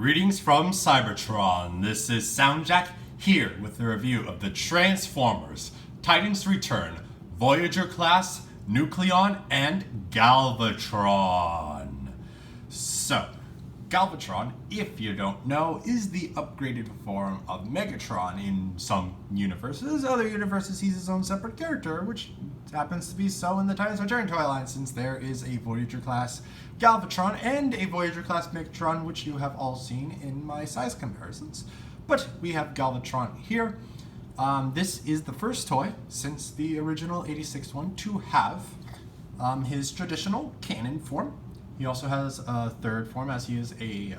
Greetings from Cybertron. This is SoundJack here with a review of the Transformers, Titans Return, Voyager class, Nucleon, and Galvatron. So, Galvatron, if you don't know, is the upgraded form of Megatron in some universes. Other universes, he's his own separate character, which happens to be so in the Titans Return toy line, since there is a Voyager class Galvatron and a Voyager class Megatron, which you have all seen in my size comparisons. But we have Galvatron here. This is the first toy since the original 86 one to have his traditional cannon form. He also has a third form, as he is a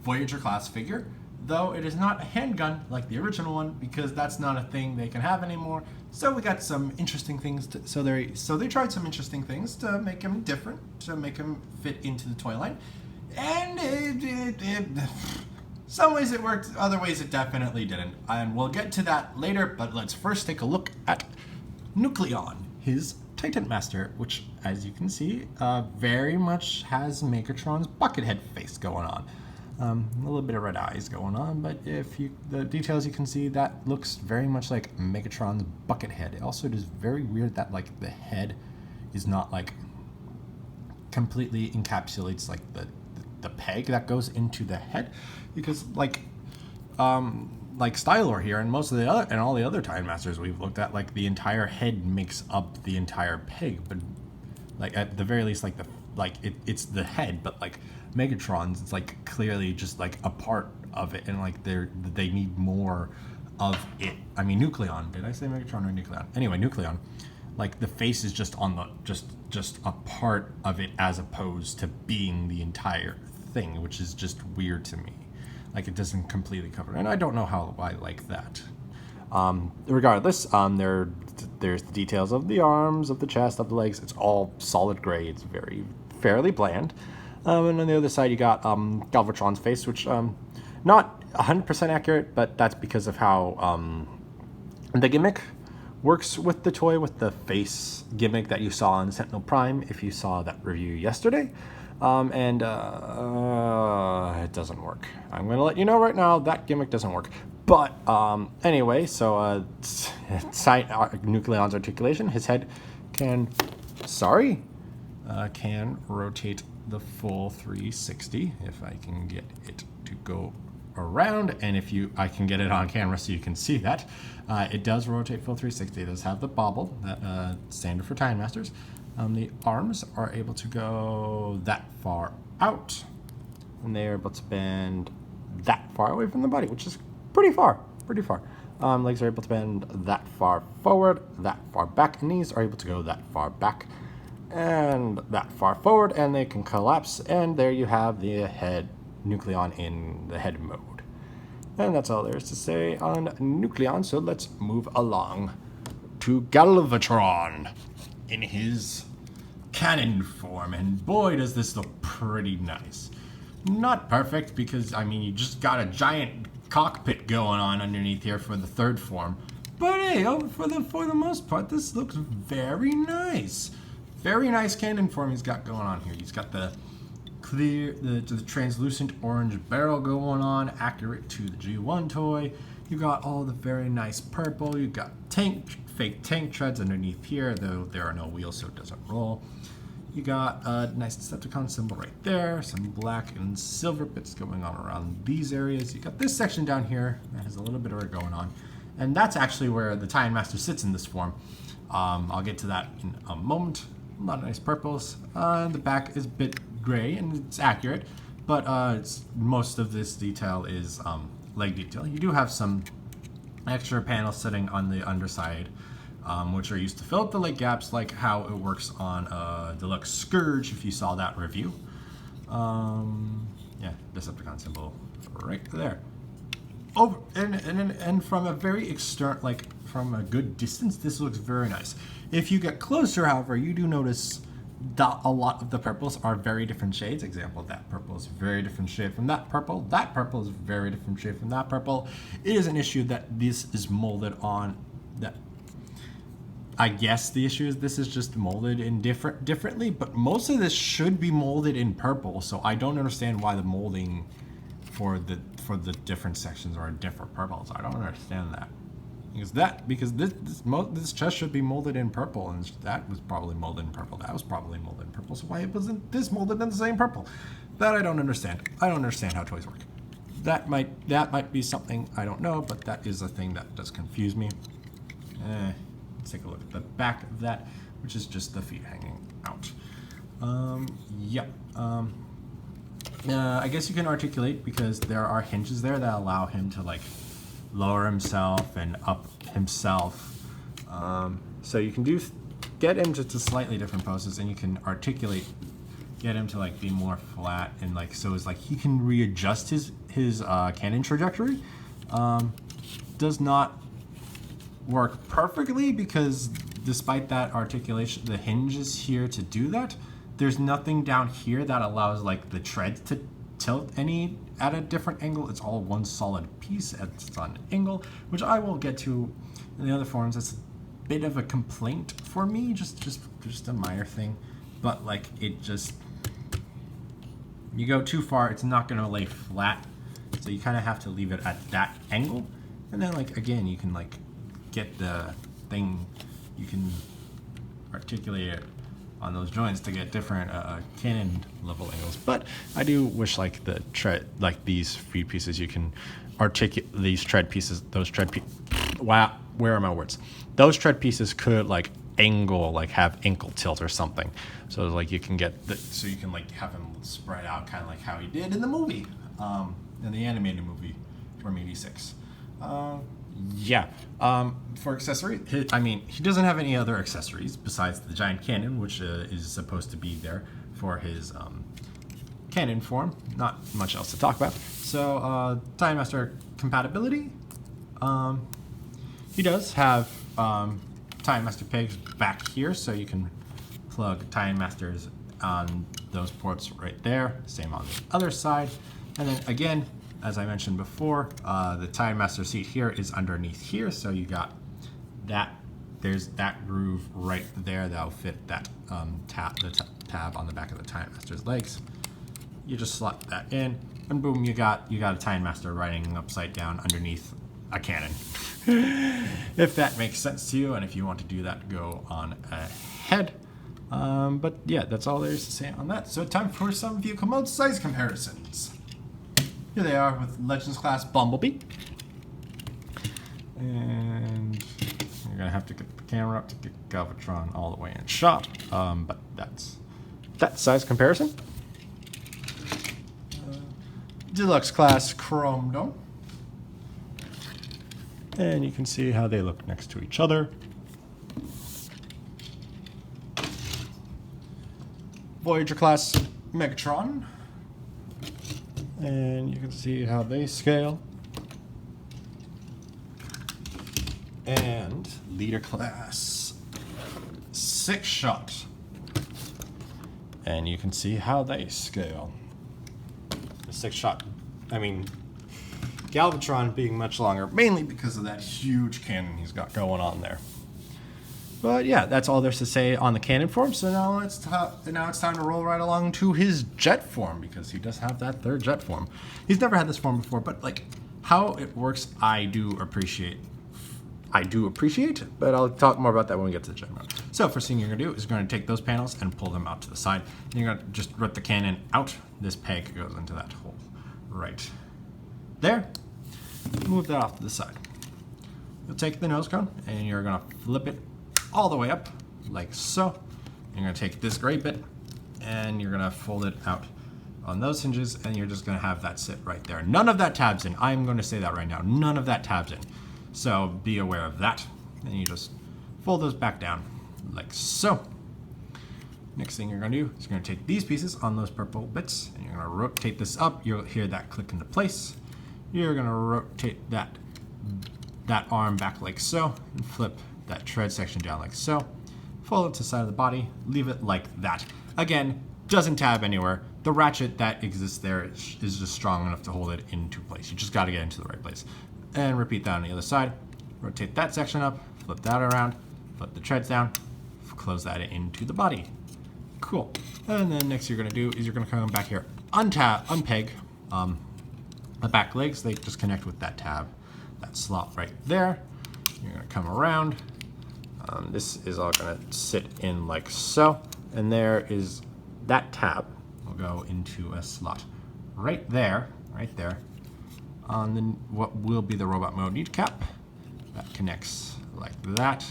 Voyager class figure, though it is not a handgun like the original one, because that's not a thing they can have anymore. So we got some interesting things so they tried some interesting things to make him different, to make him fit into the toy line, and some ways it worked, other ways it definitely didn't, and we'll get to that later. But let's first take a look at Nucleon, his Titan Master, which, as you can see, very much has Megatron's Buckethead face going on. A little bit of red eyes going on, but the details you can see, that looks very much like Megatron's Buckethead. It also is very weird that like the head is not like completely encapsulates like the peg that goes into the head, because like Stylor here and most of the other and all the other Titan Masters we've looked at, like the entire head makes up the entire peg, but like at the very least it's the head, but like Megatron's, it's like clearly just like a part of it, and like they need more of it. I mean, Nucleon, did I say Megatron or Nucleon? Anyway, Nucleon, like the face is just on the just a part of it as opposed to being the entire thing, which is just weird to me. Like it doesn't completely cover it, and I don't know how I like that. Regardless, there's the details of the arms, of the chest, of the legs. It's all solid gray. It's fairly bland. And on the other side, you got Galvatron's face, which not 100% accurate, but that's because of how the gimmick works with the toy, with the face gimmick that you saw on Sentinel Prime, if you saw that review yesterday. It doesn't work. I'm going to let you know right now, that gimmick doesn't work. But anyway, so Nucleon's articulation, his head can rotate the full 360 if I can get it to go around, and I can get it on camera so you can see that. It does rotate full 360. It does have the bobble, that standard for Titan Masters. The arms are able to go that far out, and they are able to bend that far away from the body, which is pretty far. Legs are able to bend that far forward, that far back, and knees are able to go that far back and that far forward, and they can collapse, and there you have the head Nucleon in the head mode. And that's all there is to say on Nucleon, so let's move along to Galvatron in his cannon form, and boy does this look pretty nice. Not perfect, because I mean you just got a giant cockpit going on underneath here for the third form, but hey, for the most part this looks very nice. Very nice cannon form he's got going on here. He's got the translucent orange barrel going on, accurate to the G1 toy. You got all the very nice purple. You got fake tank treads underneath here, though there are no wheels, so it doesn't roll. You got a nice Decepticon symbol right there, some black and silver bits going on around these areas. You got this section down here that has a little bit of it going on, and that's actually where the Titan Master sits in this form. I'll get to that in a moment. A lot of nice purples. The back is a bit gray, and it's accurate, but most of this detail is leg detail. You do have some extra panels sitting on the underside, which are used to fill up the leg gaps, like how it works on Deluxe Scourge, if you saw that review. Yeah, Decepticon symbol right there. Oh, and from a very external, from a good distance, this looks very nice. If you get closer, however, you do notice that a lot of the purples are very different shades. Example, that purple is very different shade from that purple. That purple is very different shade from that purple. It is an issue that this is molded on that I guess the issue is this is just molded in differently, but most of this should be molded in purple, so I don't understand why the molding for the different sections are different purples. I don't understand that. Because this chest should be molded in purple, and that was probably molded in purple. That was probably molded in purple. So why wasn't this molded in the same purple? That I don't understand. I don't understand how toys work. That might be something I don't know, but that is a thing that does confuse me. Let's take a look at the back of that, which is just the feet hanging out. I guess you can articulate because there are hinges there that allow him to like lower himself and up himself. So you can get him to slightly different poses, and you can articulate, get him to like be more flat, and like so is like he can readjust his cannon trajectory. Does not work perfectly because despite that articulation, the hinge is here to do that. There's nothing down here that allows like the treads to tilt any at a different angle. It's all one solid piece at an angle, which I will get to in the other forms. It's a bit of a complaint for me, just a minor thing, but like it just, you go too far, it's not going to lay flat, so you kind of have to leave it at that angle. And then like again, you can like get the thing, you can articulate it on those joints to get different cannon level angles. But I do wish like the tread, like these feed pieces, you can articulate these tread pieces, wow, where are my words? Those tread pieces could like angle, like have ankle tilt or something. So like you can get so you can like have him spread out kind of like how he did in the movie, in the animated movie from '86. For accessory, he doesn't have any other accessories besides the giant cannon, which is supposed to be there for his cannon form. Not much else to talk about. So, Time Master compatibility. He does have Time Master pegs back here, so you can plug Time Masters on those ports right there. Same on the other side. And then again, as I mentioned before, the Time Master seat here is underneath here, so you got that. There's that groove right there that'll fit that tab on the back of the Time Master's legs. You just slot that in, and boom, you got a Time Master riding upside down underneath a cannon. If that makes sense to you, and if you want to do that, go on ahead. But yeah, that's all there is to say on that. So time for some vehicle mode size comparisons. Here they are with Legends Class Bumblebee. And you're gonna have to get the camera up to get Galvatron all the way in shot. But that's that size comparison. Deluxe Class Chrome Dome. And you can see how they look next to each other. Voyager Class Megatron. And you can see how they scale. And Leader Class 6-Shot. And you can see how they scale. The 6-Shot, Galvatron being much longer, mainly because of that huge cannon he's got going on there. But yeah, that's all there's to say on the cannon form. So now it's time to roll right along to his jet form, because he does have that third jet form. He's never had this form before, but like how it works, I do appreciate, but I'll talk more about that when we get to the jet mode. So first thing you're gonna do is you're gonna take those panels and pull them out to the side. And you're gonna just rip the cannon out. This peg goes into that hole right there. Move that off to the side. You'll take the nose cone and you're gonna flip it all the way up like so. You're gonna take this gray bit and you're gonna fold it out on those hinges, and you're just gonna have that sit right there. None of that tabs in. I'm gonna say that right now. None of that tabs in. So be aware of that. And you just fold those back down like so. Next thing you're gonna do is you're gonna take these pieces on those purple bits and you're gonna rotate this up. You'll hear that click into place. You're gonna rotate that arm back like so and flip that tread section down like so. Fold it to the side of the body, leave it like that. Again, doesn't tab anywhere. The ratchet that exists there is just strong enough to hold it into place. You just gotta get into the right place. And repeat that on the other side. Rotate that section up, flip that around, Put the treads down, close that into the body. Cool. And then next you're going to do is you're going to come back here, unpeg the back legs. They just connect with that tab, that slot right there. You're going to come around. This is all going to sit in like so. And there is that tab will go into a slot right there, on the, what will be the robot mode kneecap. That connects like that.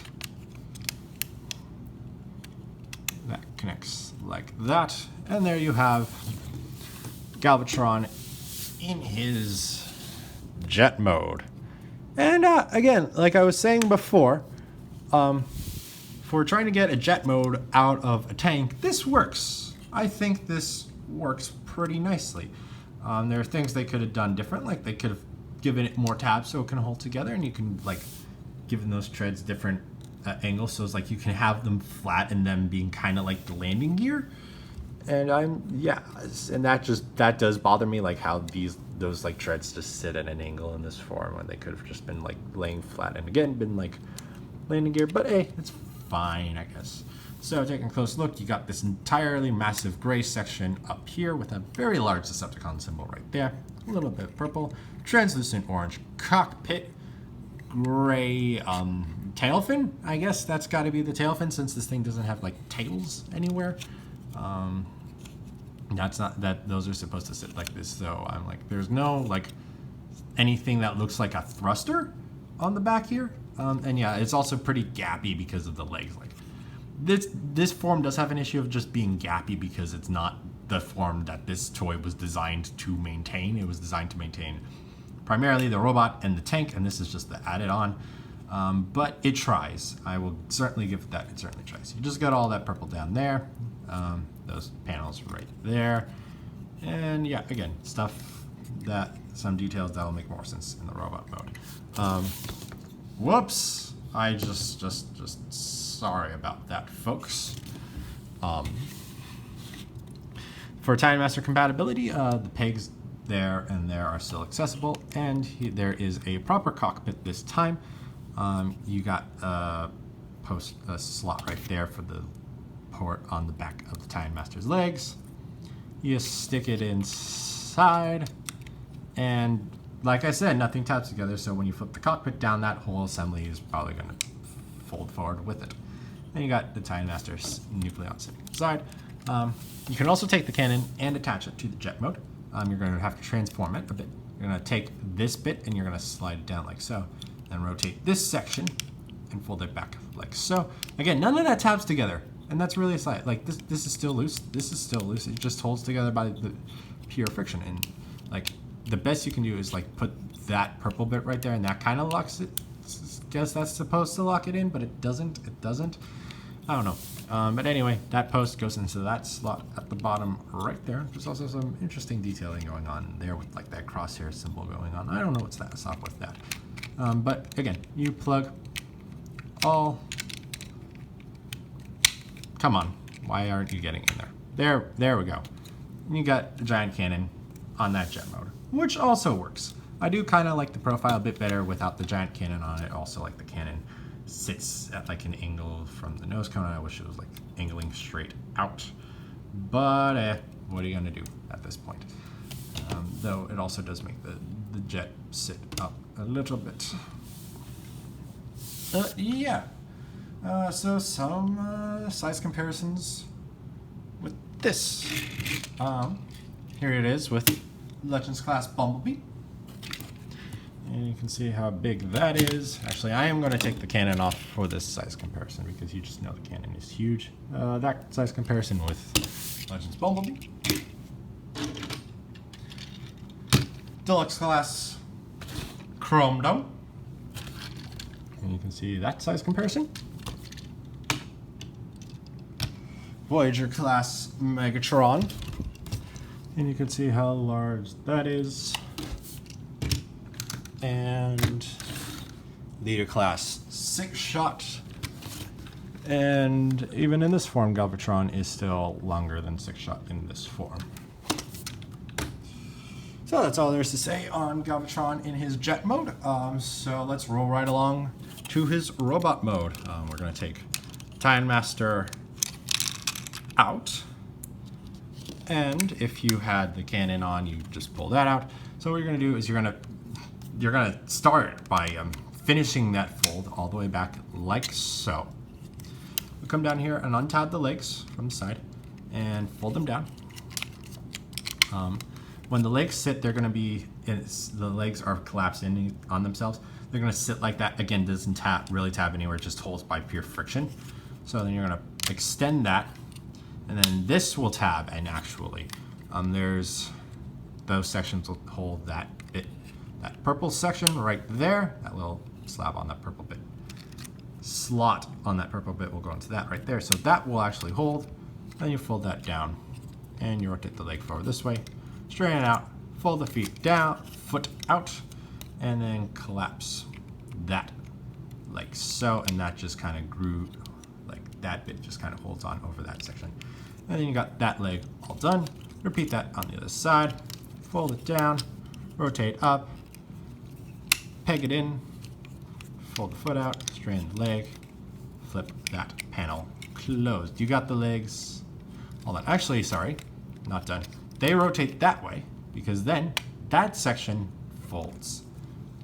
That connects like that. And there you have Galvatron in his jet mode. And again, like I was saying before, for trying to get a jet mode out of a tank, this works. I think this works pretty nicely. There are things they could have done different, like they could have given it more tabs so it can hold together, and you can like given those treads different angles, so it's like you can have them flat and them being kind of like the landing gear. And that does bother me, like how those like treads just sit at an angle in this form when they could have just been like laying flat and again been like landing gear. But hey, it's fine, I guess. So taking a close look, you got this entirely massive gray section up here with a very large Decepticon symbol right there. A little bit purple, translucent orange cockpit, gray tail fin. I guess that's got to be the tail fin since this thing doesn't have like tails anywhere. That's not that those are supposed to sit like this. So I'm like, there's no like anything that looks like a thruster on the back here. And yeah, it's also pretty gappy because of the legs. Like this form does have an issue of just being gappy because it's not the form that this toy was designed to maintain. It was designed to maintain primarily the robot and the tank, and this is just the added on. But it tries. I will certainly give it that. It certainly tries. You just got all that purple down there. Those panels right there. And yeah, again, stuff that, some details that will make more sense in the robot mode. Whoops. I just sorry about that, folks. For Time Master compatibility, the pegs there and there are still accessible, and there is a proper cockpit this time. You got a slot right there for the port on the back of the Time Master's legs. You stick it inside, and like I said, nothing taps together, so when you flip the cockpit down, that whole assembly is probably going to fold forward with it. Then you got the Time Master's Nucleon sitting inside. You can also take the cannon and attach it to the jet mode. You're going to have to transform it a bit. You're going to take this bit and you're going to slide it down like so. Then rotate this section and fold it back like so. Again, none of that taps together. And that's really slight. Like this is still loose. This is still loose. It just holds together by the pure friction. And like the best you can do is like put that purple bit right there and that kind of locks it. Guess that's supposed to lock it in, but it doesn't. It doesn't. I don't know. But anyway, that post goes into that slot at the bottom right there. There's also some interesting detailing going on there with like that crosshair symbol going on. I don't know what's up with that. But again, you plug all. Come on, why aren't you getting in there? There we go. And you got the giant cannon on that jet mode, which also works. I do kind of like the profile a bit better without the giant cannon on it. Also, like the cannon sits at like an angle from the nose cone. I wish it was like angling straight out, but what are you gonna do at this point? Though it also does make the jet sit up a little bit. Yeah. So some size comparisons with this. Here it is with Legends Class Bumblebee. And you can see how big that is. Actually, I am going to take the cannon off for this size comparison because you just know the cannon is huge. That size comparison with Legends Bumblebee. Deluxe Class Chrome Dome. And you can see that size comparison. Voyager Class Megatron. And you can see how large that is. And Leader Class 6-shot. And even in this form, Galvatron is still longer than 6-shot in this form. So that's all there is to say on Galvatron in his jet mode. So let's roll right along to his robot mode. We're going to take Time Master out. And if you had the cannon on, you just pull that out. So what you're going to do is you're going to start by finishing that fold all the way back like so. We'll come down here and untab the legs from the side and fold them down. When the legs sit, they're going to be, the legs are collapsed in on themselves. They're going to sit like that. Again, doesn't really tap anywhere, it just holds by pure friction. So then you're going to extend that, and then this will tab, and actually, there's those sections will hold that bit. That purple section right there, that little slab on that purple bit. Slot on that purple bit will go into that right there. So that will actually hold. Then you fold that down, and you rotate the leg forward this way. Straighten it out, fold the feet down, foot out, and then collapse that like so, and that just kind of grew, like that bit just kind of holds on over that section. And then you got that leg all done. Repeat that on the other side, fold it down, rotate up, peg it in, fold the foot out, straighten the leg, flip that panel closed. You got the legs, all that. Actually, sorry, not done. They rotate that way because then that section folds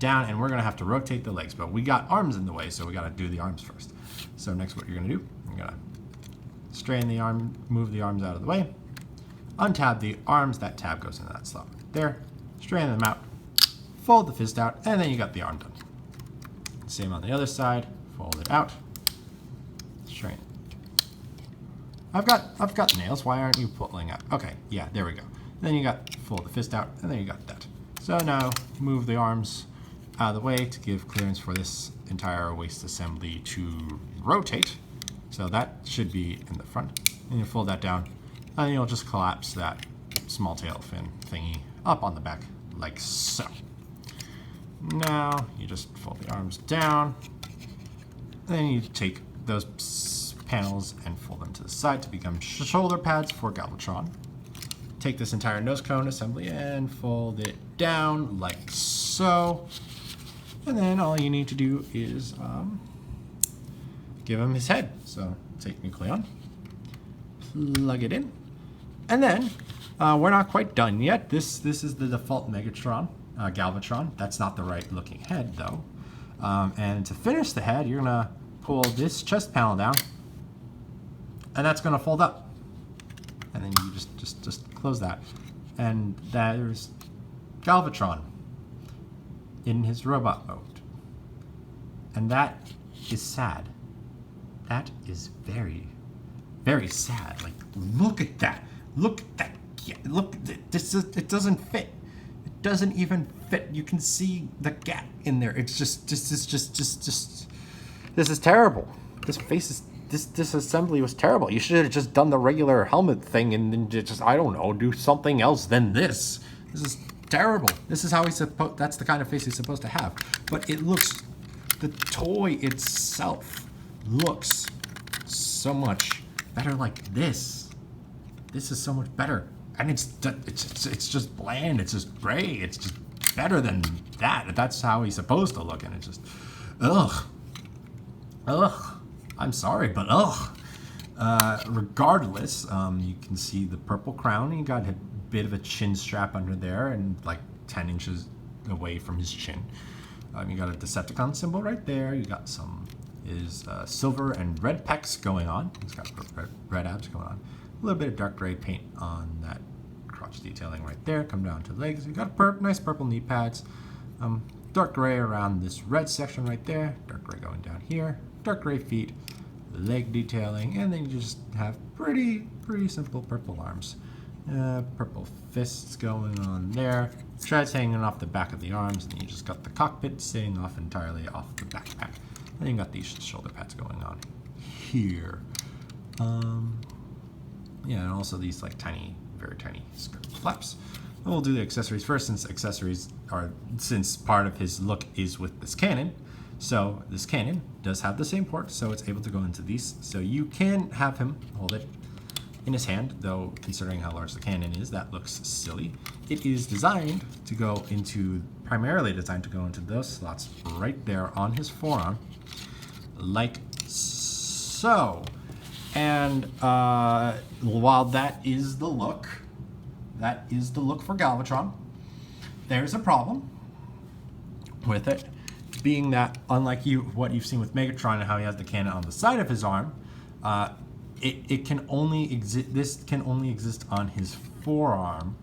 down, and we're going to have to rotate the legs, but we got arms in the way, so we got to do the arms first. So next what you're going to do, you're going to straighten the arm, move the arms out of the way, untab the arms, that tab goes into that slot right there, straighten them out, fold the fist out, and then you got the arm done. Same on the other side, fold it out, straighten. I've got nails. Why aren't you pulling out? Okay, yeah, there we go. Then you got fold the fist out, and then you got that. So now move the arms out of the way to give clearance for this entire waist assembly to rotate. So that should be in the front. And you fold that down, and you'll just collapse that small tail fin thingy up on the back like so. Now you just fold the arms down, and then you take those panels and fold them to the side to become shoulder pads for Galvatron. Take this entire nose cone assembly and fold it down like so. And then all you need to do is give him his head. So take Nucleon, plug it in, and then we're not quite done yet. This is the default Megatron, Galvatron. That's not the right looking head though. And to finish the head, you're gonna pull this chest panel down, and that's going to fold up, and then you just close that, and there's Galvatron in his robot mode, and that is sad. That is very, very sad. Like, look at that. Look at that. Yeah, look. This is, it doesn't fit. It doesn't even fit. You can see the gap in there. It's just. This is terrible. This face is. This assembly was terrible. You should have just done the regular helmet thing and then just, I don't know, do something else than this. This is terrible. This is how he's supposed, that's the kind of face he's supposed to have. But it looks, the toy itself looks so much better like this. This is so much better. And it's just bland. It's just gray. It's just better than that. That's how he's supposed to look. And it's just, ugh. I'm sorry, but regardless, you can see the purple crown. He got a bit of a chin strap under there and like 10 inches away from his chin. You got a Decepticon symbol right there. You got his silver and red pecs going on. He's got red abs going on. A little bit of dark gray paint on that crotch detailing right there. Come down to the legs. You got nice purple knee pads. Dark gray around this red section right there. Dark gray going down here. Dark gray feet, leg detailing, and then you just have pretty simple purple arms. Purple fists going on there. Treads hanging off the back of the arms, and then you just got the cockpit sitting off entirely off the backpack. And then you got these shoulder pads going on here. Yeah, and also these like tiny, very tiny skirt flaps. And we'll do the accessories first, since part of his look is with this cannon. So this cannon does have the same port, so it's able to go into these. So you can have him hold it in his hand, though considering how large the cannon is, that looks silly. It is designed to go into, primarily designed to go into those slots right there on his forearm. like so. And while that is the look for Galvatron, there's a problem with it, being that unlike what you've seen with Megatron and how he has the cannon on the side of his arm, it can only exist. This can only exist on his forearm,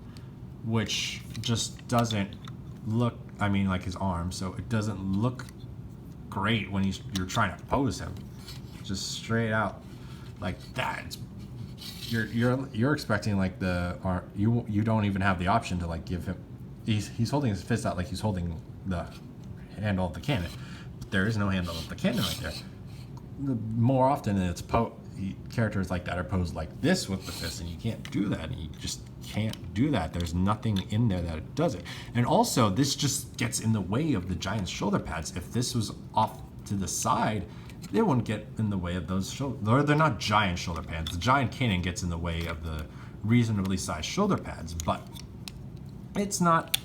which just doesn't look. I mean, like his arm, so it doesn't look great when you're trying to pose him, just straight out like that. You're expecting like the arm. You don't even have the option to like give him. He's holding his fist out like he's holding the handle of the cannon. But there is no handle of the cannon right there. More often it's characters like that are posed like this with the fist, and you can't do that. And you just can't do that. There's nothing in there that does it. And also, this just gets in the way of the giant's shoulder pads. If this was off to the side, they wouldn't get in the way of those shoulder. They're not giant shoulder pads. The giant cannon gets in the way of the reasonably sized shoulder pads, but it's not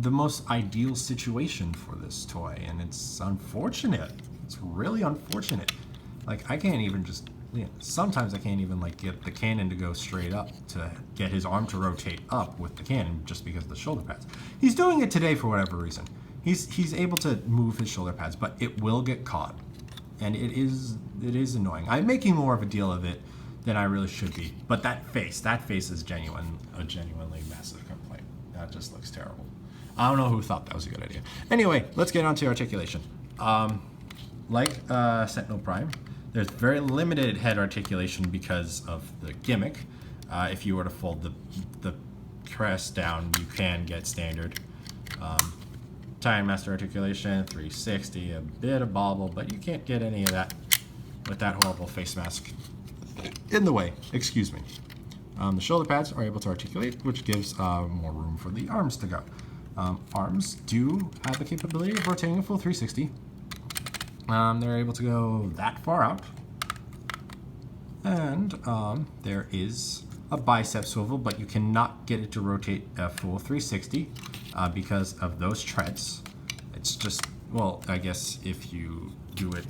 the most ideal situation for this toy, and it's unfortunate. It's really unfortunate. Like, I can't even just, sometimes I can't even like get the cannon to go straight up to get his arm to rotate up with the cannon just because of the shoulder pads. He's doing it today for whatever reason. He's able to move his shoulder pads, but it will get caught, and it is annoying. I'm making more of a deal of it than I really should be, but that face is a genuinely massive complaint. That just looks terrible. I don't know who thought that was a good idea. Anyway, let's get on to articulation. Like Sentinel Prime, there's very limited head articulation because of the gimmick. If you were to fold the crest down, you can get standard. Time Master articulation, 360, a bit of bobble, but you can't get any of that with that horrible face mask in the way. Excuse me. The shoulder pads are able to articulate, which gives more room for the arms to go. Arms do have the capability of rotating a full 360. They're able to go that far out. And there is a bicep swivel, but you cannot get it to rotate a full 360 because of those treads. It's just, well, I guess if you do it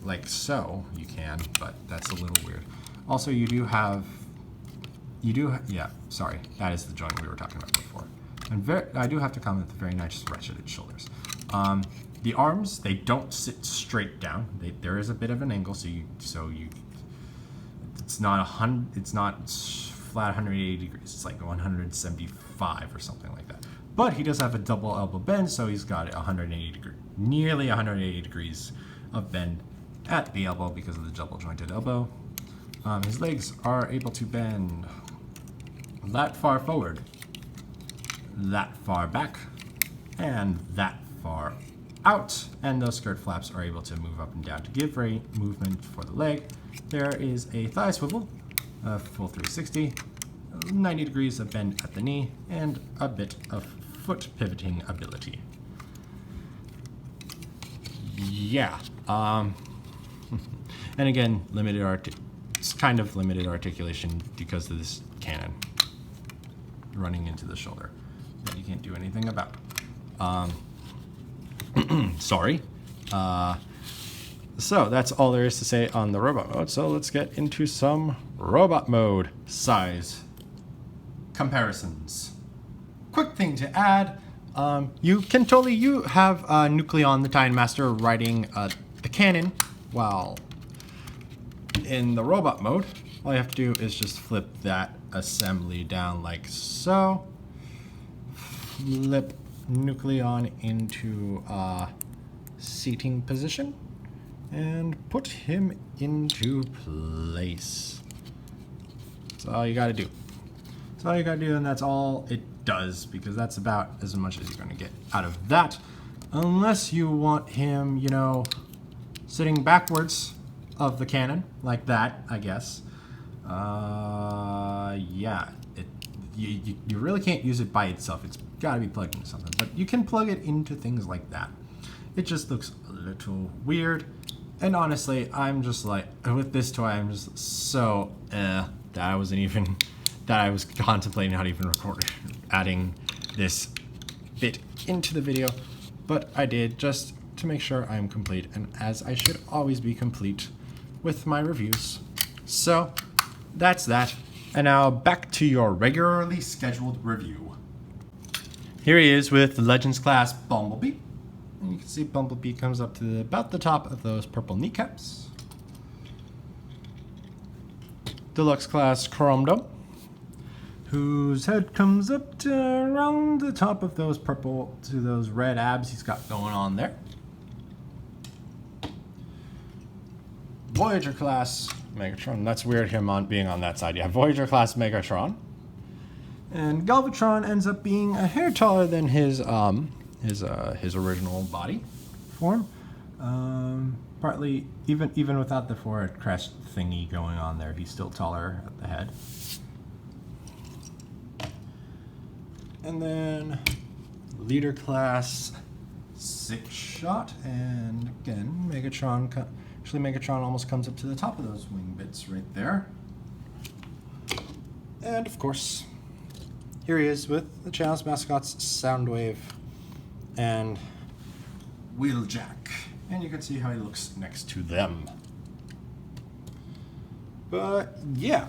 like so, you can, but that's a little weird. Also, yeah, sorry, that is the joint we were talking about before. And I do have to comment the very nice ratcheted shoulders. The arms, they don't sit straight down. There is a bit of an angle, so it's not flat 180 degrees. It's like 175 or something like that. But he does have a double elbow bend, so he's got 180 degrees, nearly 180 degrees of bend at the elbow because of the double jointed elbow. His legs are able to bend that far forward, that far back, and that far out, and those skirt flaps are able to move up and down to give movement for the leg. There is a thigh swivel, a full 360, 90 degrees of bend at the knee, and a bit of foot pivoting ability. Yeah, and again, it's kind of limited articulation because of this cannon running into the shoulder that you can't do anything about. Sorry. So that's all there is to say on the robot mode. So let's get into some robot mode size comparisons. Quick thing to add. You have Nucleon the Time Master riding the cannon while in the robot mode. All you have to do is just flip that assembly down like so. Flip Nucleon into seating position and put him into place. That's all you gotta do. That's all you gotta do, and that's all it does, because that's about as much as you're gonna get out of that. Unless you want him, you know, sitting backwards of the cannon, like that, I guess. Yeah, you really can't use it by itself. It's gotta be plugged into something, but you can plug it into things like that. It just looks a little weird, and honestly, I'm just like, with this toy, I'm just so that I was contemplating how to even record adding this bit into the video, but I did just to make sure I'm complete, and as I should always be complete with my reviews. So that's that. And now back to your regularly scheduled review. Here he is with the Legends class Bumblebee. And you can see Bumblebee comes up to about the top of those purple kneecaps. Deluxe class Chromedome, whose head comes up to around the top of those purple to those red abs he's got going on there. Voyager class Megatron. That's weird, him on being on that side. Yeah, Voyager class Megatron. And Galvatron ends up being a hair taller than his original body form. Partly, even without the forehead crest thingy going on there, he's still taller at the head. And then leader class 6-shot, and again Megatron. Actually, Megatron almost comes up to the top of those wing bits right there. And of course, here he is with the channel's mascots Soundwave and Wheeljack. And you can see how he looks next to them. But yeah,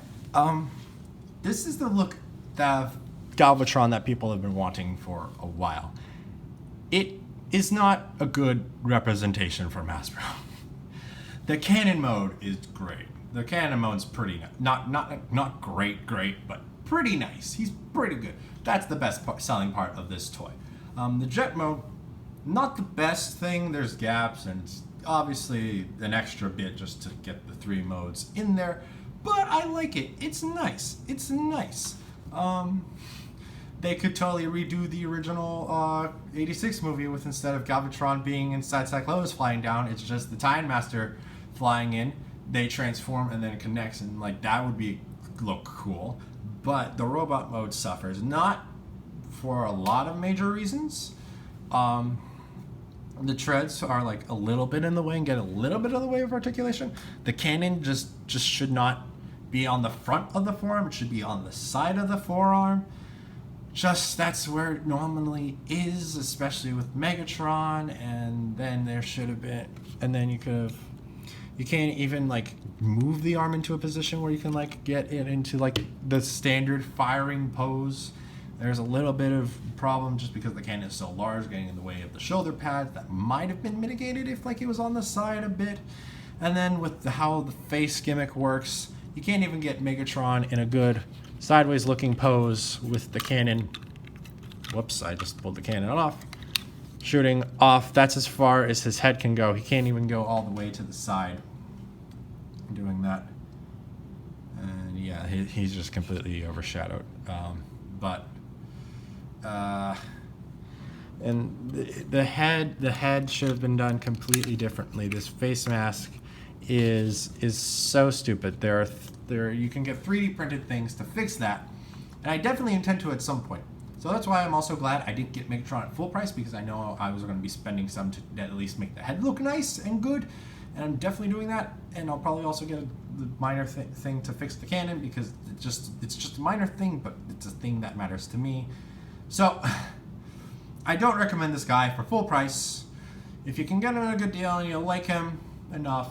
this is the look of Galvatron that people have been wanting for a while. It is not a good representation for Hasbro. The cannon mode is great. The cannon mode's pretty not great, but pretty nice. He's pretty good. That's the best selling part of this toy. The jet mode, not the best thing. There's gaps, and it's obviously an extra bit just to get the 3 modes in there. But I like it. It's nice. It's nice. They could totally redo the original 86 movie with, instead of Galvatron being inside Cyclones flying down, it's just the Time Master flying in. They transform and then it connects, and like that would look cool. But the robot mode suffers, not for a lot of major reasons. The treads are like a little bit in the way and get a little bit of the way of articulation. The cannon just should not be on the front of the forearm. It should be on the side of the forearm. Just that's where it normally is, especially with Megatron. And then there should have been, and then you can't even like move the arm into a position where you can like get it into like the standard firing pose. There's a little bit of problem just because the cannon is so large, getting in the way of the shoulder pads. That might have been mitigated if like it was on the side a bit. And then with how the face gimmick works, you can't even get Megatron in a good sideways looking pose with the cannon. Whoops, I just pulled the cannon off. Shooting off, that's as far as his head can go. He can't even go all the way to the side doing that. And yeah, he's just completely overshadowed. And the head should have been done completely differently. This face mask is so stupid. You can get 3D printed things to fix that, and I definitely intend to at some point. So that's why I'm also glad I didn't get Megatron at full price, because I know I was going to be spending some to at least make the head look nice and good, and I'm definitely doing that. And I'll probably also get the minor thing to fix the cannon, because it's just a minor thing, but it's a thing that matters to me. So I don't recommend this guy for full price. If you can get him at a good deal and you like him enough,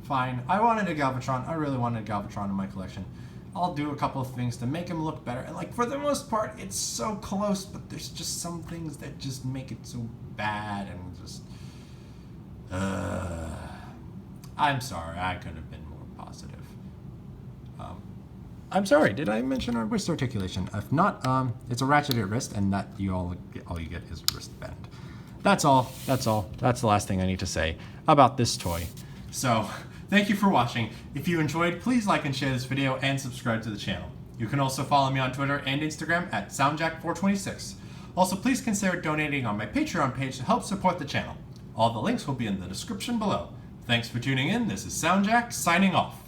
fine. I wanted a Galvatron. I really wanted a Galvatron in my collection. I'll do a couple of things to make him look better. And like for the most part, it's so close, but there's just some things that just make it so bad and just... I'm sorry, I could have been more positive. I'm sorry, did I mention our wrist articulation? If not, it's a ratcheted wrist, and that all you get is wristband. That's all. That's the last thing I need to say about this toy. So, thank you for watching. If you enjoyed, please like and share this video and subscribe to the channel. You can also follow me on Twitter and Instagram at SoundJack426. Also, please consider donating on my Patreon page to help support the channel. All the links will be in the description below. Thanks for tuning in. This is SoundJack signing off.